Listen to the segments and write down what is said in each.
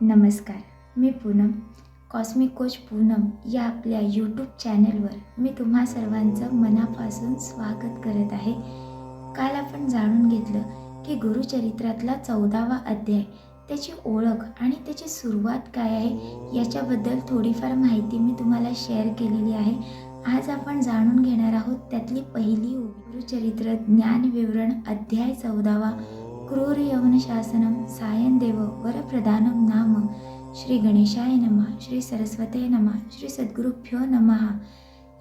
नमस्कार, मी Poonam, cosmic coach Poonam या आपल्या यूट्यूब चॅनलवर मी तुम्हा सर्वांचं मनापासून स्वागत करत आहे. काल आपण जाणून घेतलं की गुरुचरित्रातला 14वा अध्याय, त्याची ओळख आणि त्याची सुरुवात काय आहे याच्याबद्दल थोडीफार माहिती मी तुम्हाला शेअर केलेली आहे. आज आपण जाणून घेणार आहोत त्यातली पहिली ओवी. गुरुचरित्र ज्ञानविवरण अध्याय 14वा. क्रूर यवन शासनम सायनदेव वरप्रदानम नाम. श्री गणेशाय नमः, श्री सरस्वते नमः, श्री सद्गुरुभ्यो नमः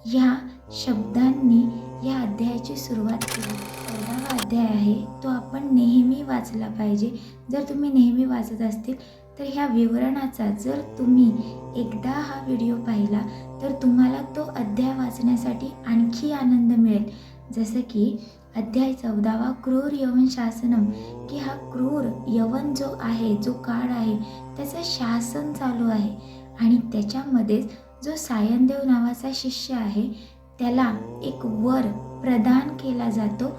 या शब्दांनी या अध्यायाची सुरुवात केली. 14वा अध्याय आहे तो आपण नेहमी वाचला पाहिजे. जर तुम्ही नेहमी वाचत असतील तर ह्या विवरणाचा जर तुम्ही एकदा हा व्हिडिओ पाहिला तर तुम्हाला तो अध्याय वाचण्यासाठी आणखी आनंद मिळेल. जसं की अध्याय 14वा क्रूर यवन शासनम, की हा क्रूर यवन जो आहे, जो काळ आहे, त्याचं शासन चालू आहे आणि त्याच्यामध्येच जो सायनदेव नावाचा शिष्य आहे त्याला एक वर प्रदान केला जातो.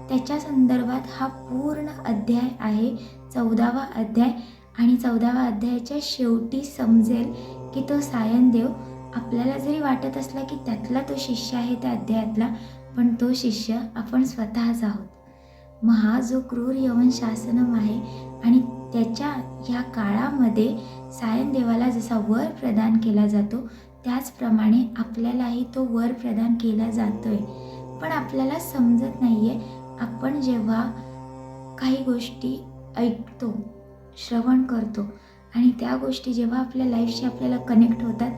त्याच्या संदर्भात हा पूर्ण अध्याय आहे, 14वा अध्याय. आणि 14व्या अध्यायाच्या शेवटी समजेल की तो सायनदेव आपल्याला जरी वाटत असला की त्यातला तो शिष्य आहे त्या अध्यायातला, पण तो शिष्य आपण स्वतःच आहोत. मग हा जो क्रूर यवन शासनम आहे आणि त्याच्या ह्या काळामध्ये सायनदेवाला जसा वर प्रदान केला जातो त्याचप्रमाणे आपल्यालाही तो वर प्रदान केला जातोय. पण आपल्याला समजत नाही आहे. आपण जेव्हा काही गोष्टी ऐकतो, श्रवण करतो आणि त्या गोष्टी जेव्हा आपल्या लाईफशी आपल्याला कनेक्ट होतात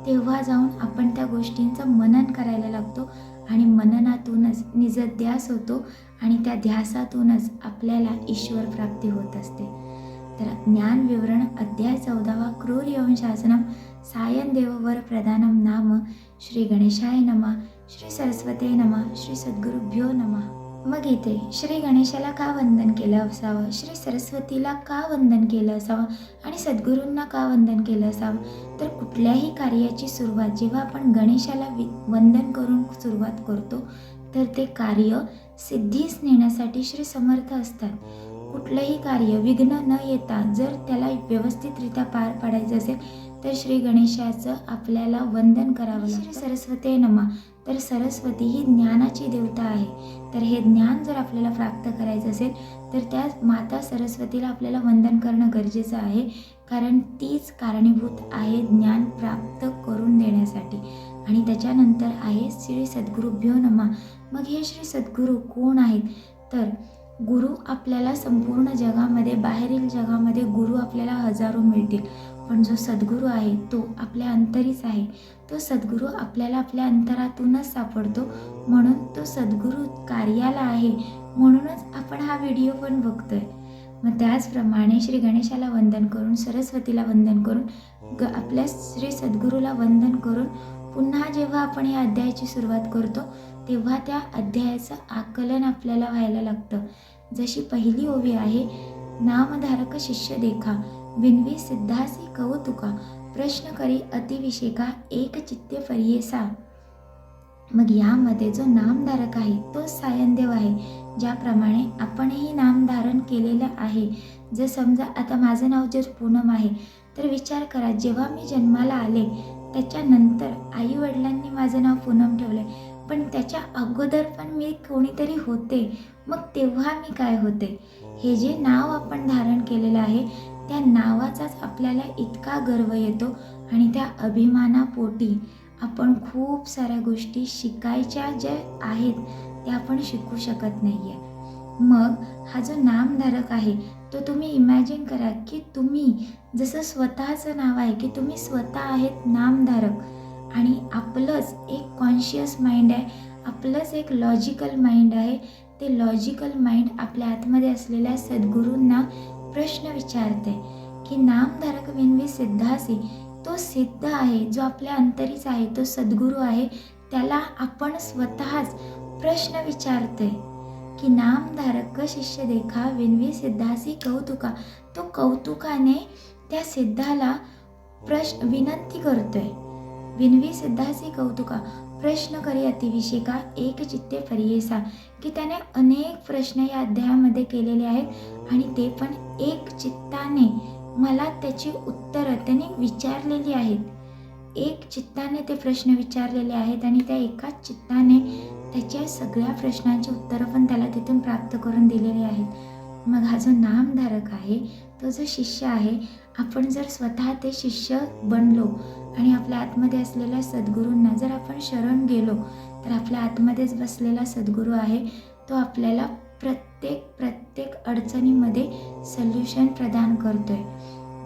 तेव्हा जाऊन आपण त्या गोष्टींचं मनन करायला लागतो आणि मननातूनच निजध्यास होतो आणि त्या ध्यासातूनच आपल्याला ईश्वर प्राप्ती होत असते. तर ज्ञान विवरण अध्याय 14वा क्रूर यवन शासनम सायनदेव वर प्रदानम नाम. श्री गणेशाय नमः, श्री सरस्वते नमः, श्री सद्गुरुभ्यो नमः. मग इथे श्री गणेशाला का वंदन केलं असावं, श्री सरस्वतीला का वंदन केलं असावं आणि सद्गुरूंना का वंदन केलं असावं? तर कुठल्याही कार्याची सुरुवात जेव्हा आपण गणेशाला वंदन करून सुरुवात करतो तर ते कार्य सिद्धीस नेण्यासाठी श्री समर्थ असतात. कुठलंही कार्य विघ्न न येता जर त्याला व्यवस्थितरित्या पार पाडायचं असेल तर श्री गणेशाचं आपल्याला वंदन करावं लागतं. श्री सरस्वते नमः, तर सरस्वती ही ज्ञानाची देवता आहे. तर हे ज्ञान जर आपल्याला प्राप्त करायचं असेल तर त्या माता सरस्वतीला आपल्याला वंदन करणं गरजेचं आहे, कारण तीच कारणीभूत आहे ज्ञान प्राप्त करून देण्यासाठी. आणि त्याच्यानंतर आहे श्री सद्गुरुभ्यो नमः. मग हे श्री सद्गुरू कोण आहेत? तर गुरु आपल्याला संपूर्ण जगामध्ये, बाहेरील जगामध्ये गुरु आपल्याला हजारो मिळतील, पण जो सद्गुरू आहे तो आपल्या अंतरीच आहे. तो सद्गुरू आपल्याला आपल्या अंतरातूनच सापडतो, म्हणून तो सद्गुरू कार्याला आहे, म्हणूनच आपण हा व्हिडिओ पण बघतोय. मग त्याचप्रमाणे श्री गणेशाला वंदन करून, सरस्वतीला वंदन करून, आपल्या श्री सद्गुरूला वंदन करून पुन्हा जेव्हा आपण या अध्यायाची सुरुवात करतो तेव्हा त्या अध्यायाचं आकलन आपल्याला व्हायला लागतं. जशी पहिली ओवी आहे, नामधारक शिष्य देखा विनवी सिद्धासी कौतुका प्रश्न करी अतिविशेका एक चित्ते फरियेसा. मग यामध्ये जो नामधारक आहे तो सायनदेव आहे. ज्याप्रमाणे आपणही नाम धारण केलेलं आहे. जर समजा आता माझं नाव जर पूनम आहे तर विचार करा, जेव्हा मी जन्माला आले त्याच्यानंतर आई वडिलांनी माझं नाव पूनम ठेवलंय, पण त्याच्या अगोदर पण मी कोणीतरी होते. मग तेव्हा मी काय होते? हे जे नाव आपण धारण केलेलं आहे त्या नावाचाच आपल्याला इतका गर्व येतो आणि त्या अभिमानापोटी आपण खूप साऱ्या गोष्टी शिकायच्या ज्या आहेत त्या आपण शिकू शकत नाही आहे. मग हा जो नामधारक आहे तो तुम्ही इमॅजिन करा की तुम्ही जसं स्वतःचं नाव आहे की तुम्ही स्वतः आहेत नामधारक आणि आपलंच एक कॉन्शियस माइंड आहे, आपलंच एक लॉजिकल माइंड आहे. ते लॉजिकल माइंड आपल्या आतमध्ये असलेल्या सद्गुरूंना प्रश्न विचारते की नामधारक विनवी सिद्धासी, तो सिद्ध आहे जो आपल्या अंतरीच आहे, तो सद्गुरू आहे, त्याला आपण स्वतःच प्रश्न विचारते की नामधारक शिष्य देखा विनवी सिद्धासी कौतुका. तो कौतुकाने त्या सिद्धाला विनंती करतोय. विनवी सिद्धासी कौतुका प्रश्न करी अतिविशेका एक चित्ते फरियेसा, की त्याने अनेक प्रश्न या अध्यायामध्ये केलेले आहेत आणि ते पण एक चित्ताने मला त्याची उत्तरं त्याने विचारलेली आहेत. एक चित्ताने ते प्रश्न विचारलेले आहेत आणि त्या एकाच चित्ताने त्याच्या सगळ्या प्रश्नांची उत्तरं पण त्याला तिथून प्राप्त करून दिलेली आहेत. मग हा जो नामधारक आहे, तो जो शिष्य आहे, आपण जर स्वतः ते शिष्य बनलो आणि आपल्या आतमध्ये असलेल्या सद्गुरूंना जर आपण शरण गेलो, तर आपल्या आतमध्येच बसलेला सद्गुरू आहे, तो आपल्याला प्रत्येक अडचणीमध्ये सोल्युशन प्रदान करतोय.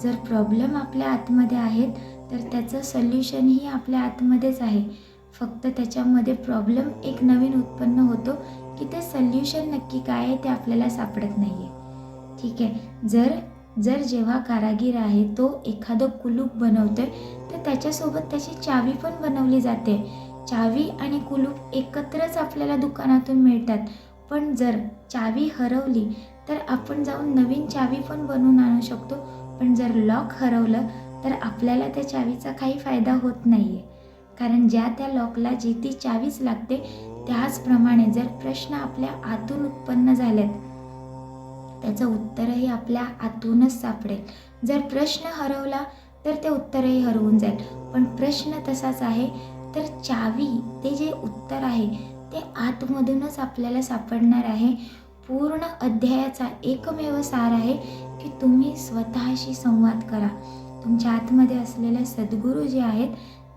जर प्रॉब्लेम आपल्या आतमध्ये आहेत, तर त्याचं सोल्युशनही आपल्या आतमध्येच आहे. फक्त त्याच्यामध्ये प्रॉब्लेम एक नवीन उत्पन्न होतो की ते सोल्युशन नक्की काय आहे ते आपल्याला सापडत नाही आहे. ठीक आहे. जर जेव्हा कारागीर आहे तो एखादं कुलूप बनवतोय, तर त्याच्यासोबत त्याची चावी पण बनवली जाते. चावी आणि कुलूप एकत्रच आपल्याला दुकानातून मिळतात. पण जर चावी हरवली तर आपण जाऊन नवीन चावी पण बनवून आणू शकतो. पण जर लॉक हरवलं तर आपल्याला त्या चावीचा काही फायदा होत नाही आहे. कारण त्या लॉकला जी ती चावीच लागते. त्याचप्रमाणे जर प्रश्न आपल्या आतून उत्पन्न झालेत, त्याचं उत्तरही आपल्या आतूनच सापडेल. जर प्रश्न हरवला तर ते उत्तरही हरवून जाईल. पण प्रश्न तसाच आहे, तर चावी ते जे उत्तर आहे ते आतमधूनच आपल्याला सापडणार आहे. पूर्ण अध्यायाचा एकमेव सार आहे की तुम्ही स्वतःशी संवाद करा. तुमच्या आतमध्ये असलेले सद्गुरू जे आहेत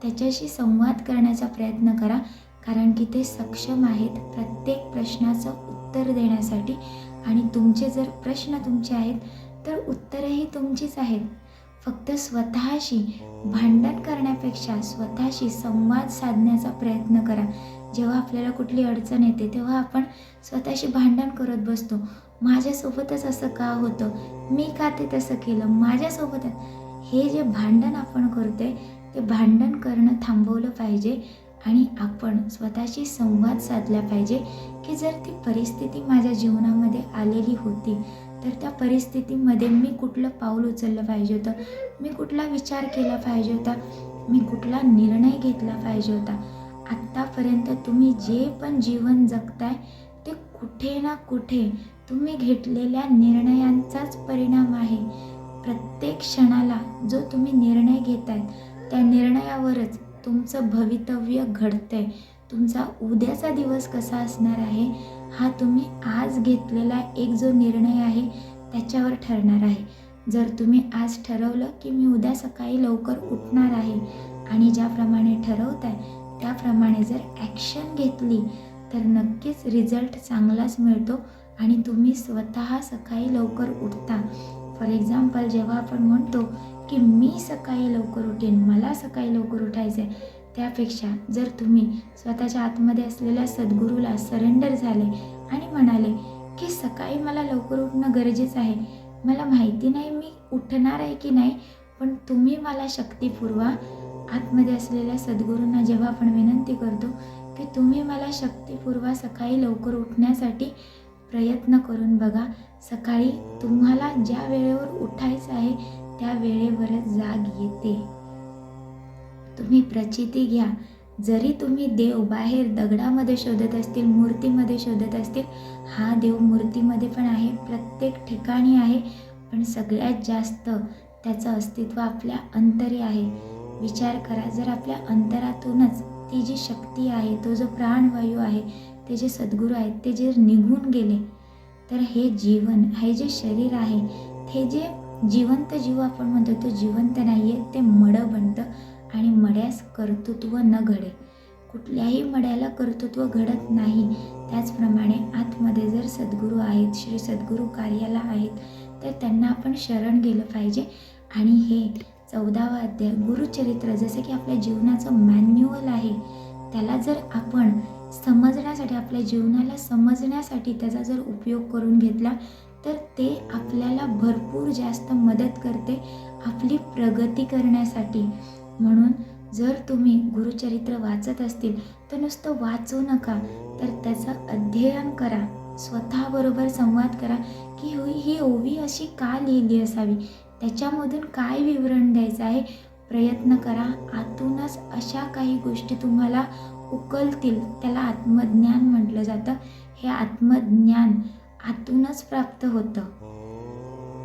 त्याच्याशी संवाद करण्याचा प्रयत्न करा. कारण की ते सक्षम आहेत प्रत्येक प्रश्नाचं उत्तर देण्यासाठी. आणि तुमचे जर प्रश्न तुमचे आहेत तर उत्तरही तुमचीच आहेत. फक्त स्वतःशी भांडण करण्यापेक्षा स्वतःशी संवाद साधण्याचा प्रयत्न करा. जेव्हा आपल्याला कुठली अडचण येते तेव्हा आपण स्वतःशी भांडण करत बसतो. माझ्यासोबतच असं का होतं, मी का ते तसं केलं, माझ्यासोबतच. हे जे भांडण आपण करतोय ते भांडण करणं थांबवलं पाहिजे आणि आपण स्वतःशी संवाद साधला पाहिजे की जर ती परिस्थिती माझ्या जीवनामध्ये आलेली होती तर त्या परिस्थितीमध्ये मी कुठलं पाऊल उचललं पाहिजे होतं, मी कुठला विचार केला पाहिजे होता, मी कुठला निर्णय घेतला पाहिजे होता. आत्तापर्यंत तुम्ही जे पण जीवन जगताय ते कुठे ना कुठे तुम्ही घेतलेल्या निर्णयांचाच परिणाम आहे. प्रत्येक क्षणाला जो तुम्ही निर्णय घेताय त्या निर्णयावरच तुमचं भवितव्य घडतंय. तुमचा उद्याचा दिवस कसा असणार आहे हा तुम्ही आज घेतलेला एक जो निर्णय आहे त्याच्यावर ठरणार आहे. जर तुम्ही आज ठरवलं की मी उद्या सकाळी लवकर उठणार आहे आणि ज्याप्रमाणे ठरवताय त्याप्रमाणे जर ॲक्शन घेतली तर नक्कीच रिझल्ट चांगलाच मिळतो आणि तुम्ही स्वतः सकाळी लवकर उठता. फॉर एक्झाम्पल, जेव्हा आपण म्हणतो की मी सकाळी लवकर उठेन, मला सकाळी लवकर उठायचं आहे, त्यापेक्षा जर तुम्ही स्वतःच्या आतमध्ये असलेल्या सद्गुरूला सरेंडर झाले आणि म्हणाले की सकाळी मला लवकर उठणं गरजेचं आहे, मला माहिती नाही मी उठणार आहे की नाही, पण तुम्ही मला शक्ती पुरवा. आतमध्ये असलेल्या सद्गुरूंना जेव्हा आपण विनंती करतो की तुम्ही मला शक्ती पुरवा सकाळी लवकर उठण्यासाठी, प्रयत्न करून बघा. सकाळी तुम्हाला ज्या वेळेवर उठायचं आहे त्या वेळेवरच जाग येते. तुम्ही प्रचिती घ्या. जरी तुम्ही देव बाहेर दगडामध्ये शोधत असतील, मूर्तीमध्ये शोधत असतील, हा देव मूर्तीमध्ये पण आहे, प्रत्येक ठिकाणी आहे, पण सगळ्यात जास्त त्याचं अस्तित्व आपल्या अंतरी आहे. विचार करा, जर आपल्या अंतरातूनच ती जी शक्ती आहे, तो जो प्राणवायू आहे, ते जे सद्गुरू आहेत ते जे निघून गेले, तर हे जीवन, हे जे शरीर आहे, हे जे जिवंत जीव आपण म्हणतो तो जिवंत नाही आहे, ते मडं बनतं आणि मड्यास कर्तृत्व न घडे. कुठल्याही मड्याला कर्तृत्व घडत नाही. त्याचप्रमाणे आतमध्ये जर सद्गुरू आहेत, श्री सद्गुरू कार्याला आहेत, तर त्यांना आपण शरण गेलं पाहिजे. आणि हे 14वा अध्याय गुरुचरित्र जसे की आपल्या जीवनाचं मॅन्युअल आहे, त्याला जर आपण समजण्यासाठी, आपल्या जीवनाला समजण्यासाठी त्याचा जर उपयोग करून घेतला तर ते आपल्याला भरपूर जास्त मदत करते आपली प्रगती करण्यासाठी. म्हणून जर तुम्ही गुरुचरित्र वाचत असतील तर नुसतं वाचू नका, तर त्याचं अध्ययन करा, स्वतःबरोबर संवाद करा की ही ओवी अशी का लिहिली असावी, त्याच्यामधून काय विवरण द्यायचं आहे, प्रयत्न करा. आतूनच अशा काही गोष्टी तुम्हाला उकलतील, त्याला आत्मज्ञान म्हटलं जातं. हे आत्मज्ञान आतूनच प्राप्त होतं.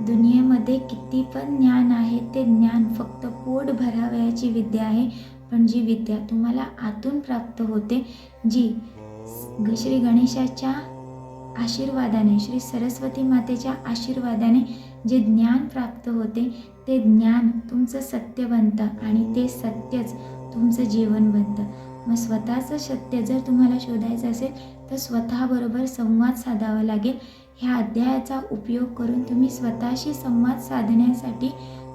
दुनियेमध्ये किती पण ज्ञान आहे, ते ज्ञान फक्त पोट भरावयाची विद्या आहे. पण जी विद्या तुम्हाला आतून प्राप्त होते, जी श्री गणेशाच्या आशीर्वादाने, श्री सरस्वती मातेच्या आशीर्वादाने जे ज्ञान प्राप्त होते, ते ज्ञान तुमचं सत्य बनतं आणि ते सत्यच तुमचं जीवन बनतं. मग स्वतःचं सत्य जर तुम्हाला शोधायचं असेल तर स्वतःबरोबर संवाद साधावा लागेल. ह्या अध्यायाचा उपयोग करून तुम्ही स्वतःशी संवाद साधण्यासाठी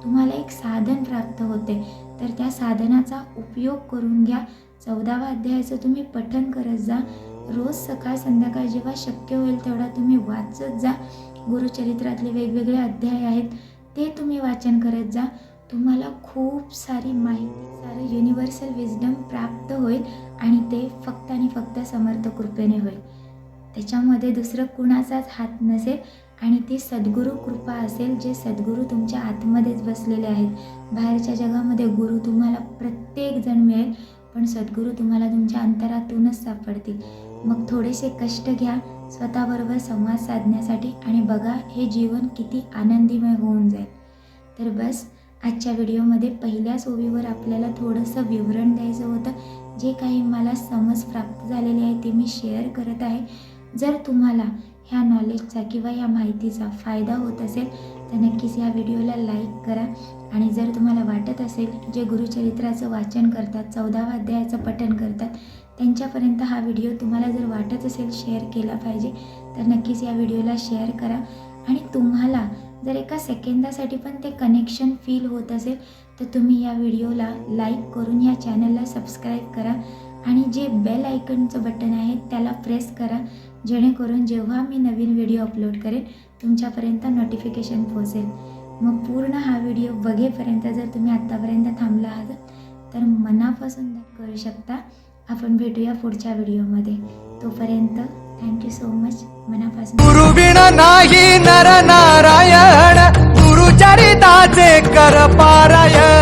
तुम्हाला एक साधन प्राप्त होते. तर त्या साधनाचा उपयोग करून घ्या. 14वा अध्यायाचं तुम्ही पठण करत जा. रोज सकाळ संध्याकाळ जेव्हा शक्य होईल तेवढा तुम्ही वाचत जा. गुरुचरित्रातले वेगवेगळे अध्याय आहेत, ते तुम्ही वाचन करत जा. तुम्हाला खूप सारी माहिती, सारं युनिव्हर्सल विजडम प्राप्त होईल आणि ते फक्त आणि फक्त समर्थ कृपेने होईल. त्याच्यामध्ये दुसरं कुणाचाच हात नसेल आणि ती सद्गुरू कृपा असेल, जे सद्गुरू तुमच्या आतमध्येच बसलेले आहेत. बाहेरच्या जगामध्ये गुरु तुम्हाला प्रत्येक जण मिळेल, पण सद्गुरू तुम्हाला तुमच्या अंतरातूनच सापडतील. मग थोडेसे कष्ट घ्या स्वतःबरोबर संवाद साधण्यासाठी आणि बघा हे जीवन किती आनंदीमय होऊन जाईल. तर बस आजच्या व्हिडिओमध्ये पहिल्याच ओवीवर आपल्याला थोडंसं विवरण द्यायचं होतं. जे काही मला समज प्राप्त झालेले आहे ते मी शेअर करत आहे. जर तुम्हाला ह्या नॉलेजचा किंवा या माहितीचा फायदा होत असेल तर नक्कीच या व्हिडिओला लाईक करा. आणि जर तुम्हाला वाटत असेल जे गुरुचरित्राचं वाचन करतात, 14वा अध्यायाचं पठण करतात, त्यांच्यापर्यंत हा व्हिडिओ तुम्हाला जर वाटत असेल शेअर केला पाहिजे तर नक्कीच या व्हिडिओला शेअर करा. आणि तुम्हाला जर एका सेकंदासाठी पण ते कनेक्शन फील होत असेल तर तुम्ही या व्हिडिओला लाईक करून या चॅनलला सबस्क्राईब करा आणि जे बेल आयकॉनचं बटन आहे त्याला प्रेस करा, जेणेकरून जेव्हा मी नवीन व्हिडिओ अपलोड करेन तुमच्यापर्यंत नोटिफिकेशन पोहोचेल. मग पूर्ण हा व्हिडिओ बघेपर्यंत जर तुम्ही आत्तापर्यंत थांबला आहात तर मनापासून करू शकता. आपण भेटूया पुढच्या व्हिडिओमध्ये. तोपर्यंत थँक्यू सो मच मनापासून. गुरुविण नाही नर नारायण, गुरुचरिताचे कर पारायण.